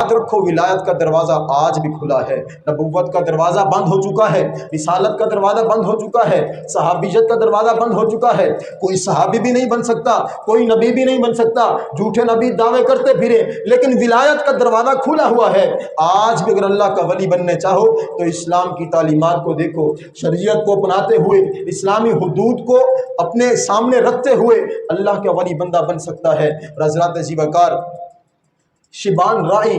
याद रखो, विलायत का दरवाज़ा आज भी खुला है। नबुव्वत का दरवाज़ा बंद हो चुका है, रिसालत का दरवाज़ा बंद हो चुका है, सहाबियत का दरवाज़ा बंद हो चुका है। कोई सहाबी भी नहीं बन सकता, कोई नबी भी नहीं बन सकता। झूठे नबी दावे करते फिरे, लेकिन विलायत का दरवाज़ा खुला हुआ है। आज भी अगर अल्लाह का वली बनने चाहो तो इस्लाम की तालीमात को देखो, शरीयत को अपनाते हुए, इस्लामी हुदूद को अपने सामने रखते हुए अल्लाह का वली बंदा बन सकता है। हज़रात ज़ीवकार शिबान राई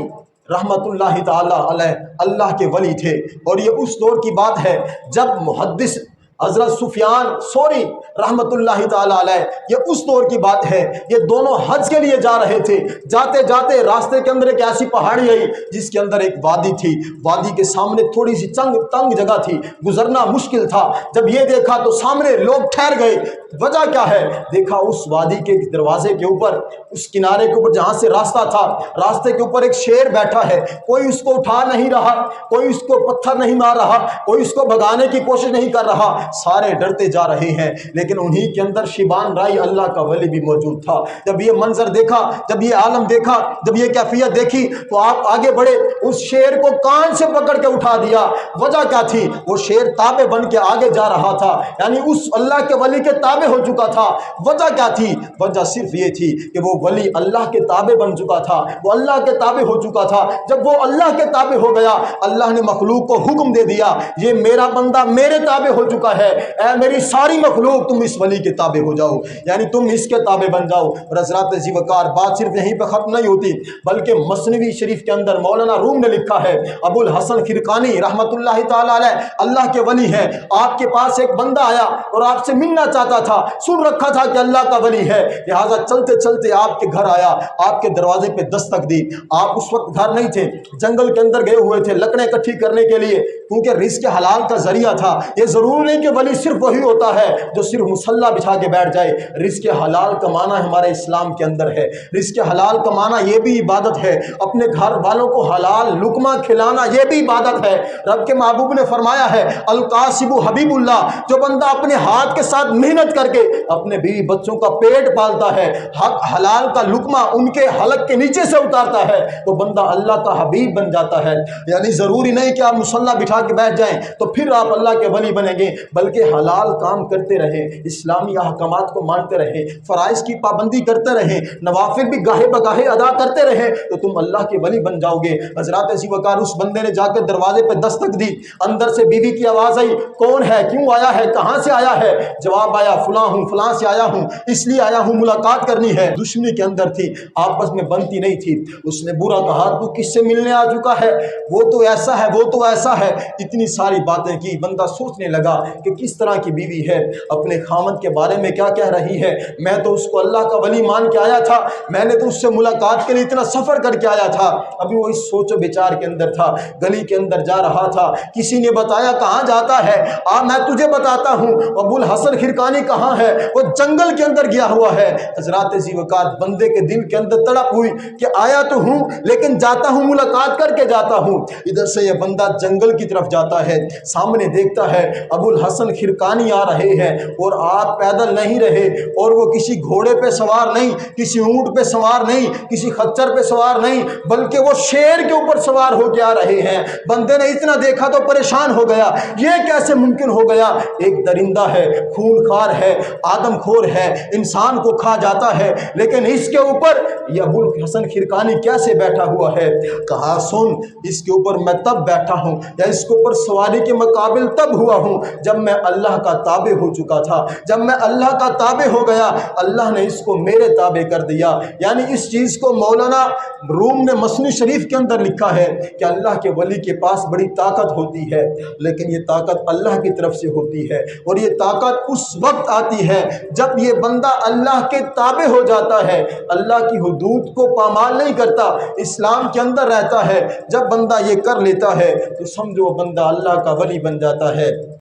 रहमतुल्लाहि ताला अलैह अल्लाह के वली थे, और ये उस दौर की बात है जब मुहद्दिस हज़रत सुफियान सौरी रहमतुल्लाहि ताला अलैह, ये उस दौर की बात है, ये दोनों हज के लिए जा रहे थे। जाते जाते रास्ते के अंदर एक ऐसी पहाड़ी आई जिसके अंदर एक वादी थी। वादी के सामने थोड़ी सी तंग जगह थी, गुजरना मुश्किल था। जब ये देखा तो सामने लोग ठहर गए। वजह क्या है? देखा उस वादी के दरवाजे के ऊपर, उस किनारे के ऊपर जहाँ से रास्ता था, रास्ते के ऊपर एक शेर बैठा है। कोई उसको उठा नहीं रहा, कोई उसको पत्थर नहीं मार रहा, कोई उसको भगाने की कोशिश नहीं कर रहा। सारे डरते जा रहे हैं, लेकिन उन्हीं के अंदर शिबान राई अल्लाह का वली भी मौजूद था। जब ये मंजर देखा, जब ये आलम देखा, जब ये कैफियत देखी, तो आप आगे बढ़े, उस शेर को कान से पकड़ के उठा दिया। वजह क्या थी? वो शेर ताबे बन के आगे जा रहा था, यानी उस अल्लाह के वली के ताबे हो चुका था। वजह क्या थी? वजह सिर्फ ये थी कि वो वली अल्लाह के ताबे बन चुका था, वो अल्लाह के ताबे हो चुका था। जब वो अल्लाह के ताबे हो गया, अल्लाह ने मखलूक को हुक्म दे दिया, ये मेरा बंदा मेरे ताबे हो चुका है, ऐ मेरी सारी मखलूक तुम इस वली के ताबे हो जाओ, यानी तुम इसके ताबे बन जाओ। और हज़रात ज़ीवकार बात सिर्फ यहीं पर ख़त्म नहीं होती, बल्कि मसनवी शरीफ के अंदर मौलाना रूम ने लिखा है, अबुल हसन खिरकानी रहमतुल्लाहि ताला अलैह अल्लाह के वली है, आपके पास एक बंदा आया और आपसे मिलना चाहता था, सुन रखा था कि अल्लाह का वली है, लिहाजा चलते चलते आपके घर आया, आपके दरवाजे पे दस्तक दी। आप उस वक्त घर नहीं थे, जंगल के अंदर गए हुए थे लकड़ें इकट्ठी करने के लिए, क्योंकि रिज़्क़ हलाल का जरिया था। ये ज़रूर नहीं कि वली सिर्फ वही होता है जो सिर्फ मुसल्ला बिछा के बैठ जाए। रिज़्क़ हलाल कमाना हमारे इस्लाम के अंदर है। रिज़्क़ हलाल कमाना ये भी इबादत है, अपने घर वालों को हलाल लुकमा खिलाना ये भी इबादत है। रब के महबूब ने फरमाया है, अल-कासिबु हबीबुल्लाह, जो बंदा अपने हाथ के साथ मेहनत करके अपने बीवी बच्चों का पेट पालता है, हक हलाल का लुकमा उनके हलक के नीचे से उतारता है, तो बंदा अल्लाह का हबीब बन जाता है। यानी ज़रूरी नहीं कि आप मुसल्ला बिठा के बैठ जाएं तो फिर आप अल्लाह के वली बनेंगे, बल्कि हलाल काम करते रहे, इस्लामी अहकामात को मानते रहे, फ़राइज़ की पाबंदी करते रहे, नवाफिल भी गाहे बगाहे अदा करते रहे, तो तुम अल्लाह के वली बन जाओगे। हज़रात ज़ीवकार उस बंदे ने जाकर दरवाजे पर दस्तक दी, अंदर से बीवी की आवाज़ आई, कौन है, क्यों आया है, कहाँ से आया है? जवाब आया, फलां हूँ, फलां से आया हूँ, इसलिए आया हूँ, मुलाकात करनी है। दुश्मनी के अंदर थी, आपस में बनती नहीं थी। उसने बुरा कहा, तू किससे मिलने आ चुका है, वो तो ऐसा है, वो तो ऐसा है, इतनी सारी बातें की। बंदा सोचने लगा कि किस तरह की बीवी है, अपने खामद के बारे में क्या कह रही है। मैं तो उसको अल्लाह का वली मान के आया था, मैंने तो उससे मुलाकात के लिए इतना सफ़र करके आया था। अभी वो इस सोचो विचार के अंदर था, गली के अंदर जा रहा था, किसी ने बताया कहाँ जाता है, मैं तुझे बताता हूँ, अबुल हसन खिरकानी कहाँ है, वो जंगल के अंदर गया हुआ है। हज़रात ज़ीवकार बंदे के दिल के अंदर तड़प हुई कि आया तो हूँ, लेकिन जाता हूँ, मुलाकात करके जाता हूँ। इधर से ये बंदा जंगल की तरफ जाता है, सामने देखता है अबुल हसन खिरकानी आ रहे हैं, और आप पैदल नहीं रहे, और वो किसी घोड़े पे सवार नहीं, किसी ऊंट पे सवार नहीं, किसी खच्चर पे सवार नहीं, बल्कि वो शेर के ऊपर सवार होकर आ रहे हैं। बंदे ने इतना देखा तो परेशान हो गया, ये कैसे मुमकिन हो गया? एक दरिंदा है, खूनखार है, आदमखोर है, इंसान को खा जाता है, लेकिन इसके ऊपर ये अबुल हसन खिरकानी कैसे बैठा हुआ है? कहा, सुन, इसके ऊपर मैं तब बैठा हूँ, या इसके ऊपर सवारी के मुकाबिल तब हुआ हूँ जब मैं अल्लाह का ताबे हो चुका था। जब मैं अल्लाह का ताबे हो गया, अल्लाह ने इसको मेरे ताबे कर दिया। यानी इस चीज़ को मौलाना रूम ने मसनी शरीफ के अंदर लिखा है कि अल्लाह के वली के पास बड़ी ताकत होती है, लेकिन ये ताकत अल्लाह की तरफ से होती है, और ये ताकत उस वक्त आती है जब ये बंदा अल्लाह के ताबे हो जाता है, अल्लाह की हुदूद को पामाल नहीं करता, इस्लाम के अंदर रहता है। जब बंदा ये कर लेता है तो समझो बंदा अल्लाह का वली बन जाता है।